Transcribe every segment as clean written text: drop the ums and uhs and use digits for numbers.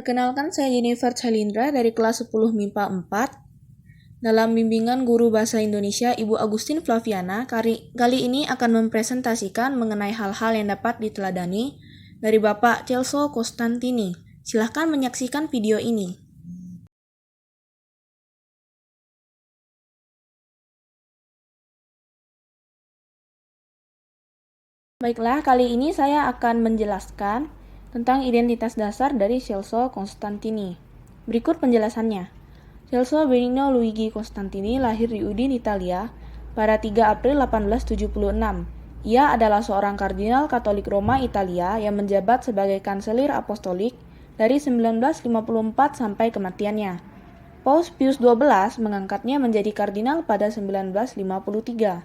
Perkenalkan, saya Jennifer Chalindra dari kelas 10 MIPA 4. Dalam bimbingan guru bahasa Indonesia Ibu Agustin Flaviana, kali ini akan mempresentasikan mengenai hal-hal yang dapat diteladani dari Bapak Celso Costantini. Silahkan menyaksikan video ini. Baiklah, kali ini saya akan menjelaskan tentang identitas dasar dari Celso Costantini. Berikut penjelasannya. Celso Benigno Luigi Costantini lahir di Udine, Italia pada 3 April 1876. Ia adalah seorang kardinal Katolik Roma Italia yang menjabat sebagai kanselir apostolik dari 1954 sampai kematiannya. Paus Pius XII mengangkatnya menjadi kardinal pada 1953.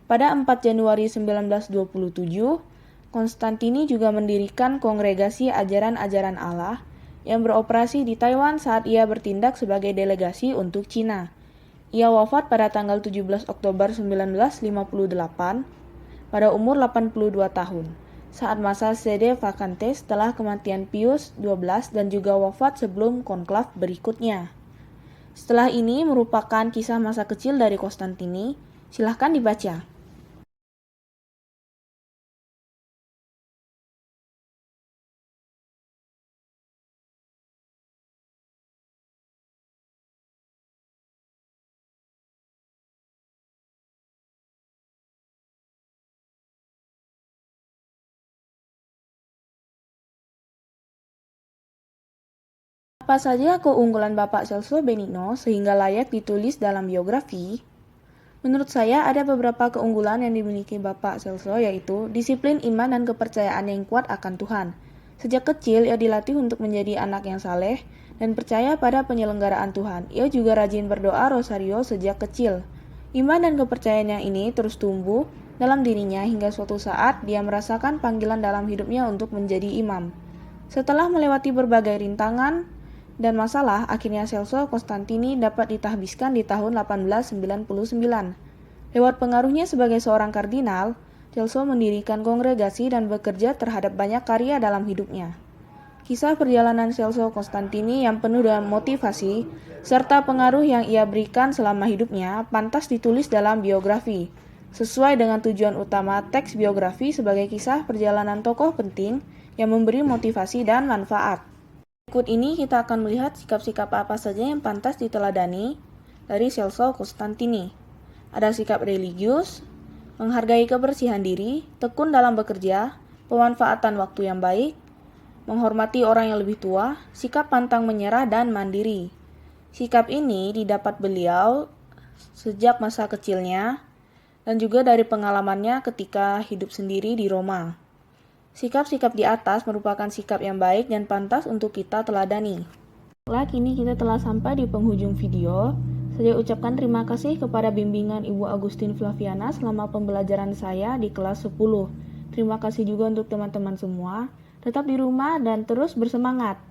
Pada 4 Januari 1927, Konstantini juga mendirikan Kongregasi Ajaran-Ajaran Allah yang beroperasi di Taiwan saat ia bertindak sebagai delegasi untuk Cina. Ia wafat pada tanggal 17 Oktober 1958 pada umur 82 tahun, saat masa sede vacante setelah kematian Pius XII dan juga wafat sebelum konklav berikutnya. Setelah ini merupakan kisah masa kecil dari Konstantini. Silahkan dibaca. Apa saja keunggulan Bapak Celso Benigno sehingga layak ditulis dalam biografi? Menurut saya ada beberapa keunggulan yang dimiliki Bapak Celso, yaitu disiplin, iman, dan kepercayaan yang kuat akan Tuhan. Sejak kecil ia dilatih untuk menjadi anak yang saleh dan percaya pada penyelenggaraan Tuhan. Ia juga rajin berdoa rosario sejak kecil. Iman dan kepercayaannya ini terus tumbuh dalam dirinya hingga suatu saat dia merasakan panggilan dalam hidupnya untuk menjadi imam. Setelah melewati berbagai rintangan dan masalah, akhirnya Celso Costantini dapat ditahbiskan di tahun 1899. Lewat pengaruhnya sebagai seorang kardinal, Celso mendirikan kongregasi dan bekerja terhadap banyak karya dalam hidupnya. Kisah perjalanan Celso Costantini yang penuh dengan motivasi serta pengaruh yang ia berikan selama hidupnya pantas ditulis dalam biografi, sesuai dengan tujuan utama teks biografi sebagai kisah perjalanan tokoh penting yang memberi motivasi dan manfaat. Berikut ini kita akan melihat sikap-sikap apa saja yang pantas diteladani dari Celso Costantini. Ada sikap religius, menghargai kebersihan diri, tekun dalam bekerja, pemanfaatan waktu yang baik, menghormati orang yang lebih tua, sikap pantang menyerah dan mandiri. Sikap ini didapat beliau sejak masa kecilnya dan juga dari pengalamannya ketika hidup sendiri di Roma. Sikap-sikap di atas merupakan sikap yang baik dan pantas untuk kita teladani. Kini kita telah sampai di penghujung video. Saya ucapkan terima kasih kepada bimbingan Ibu Agustin Flaviana selama pembelajaran saya di kelas 10. Terima kasih juga untuk teman-teman semua. Tetap di rumah dan terus bersemangat.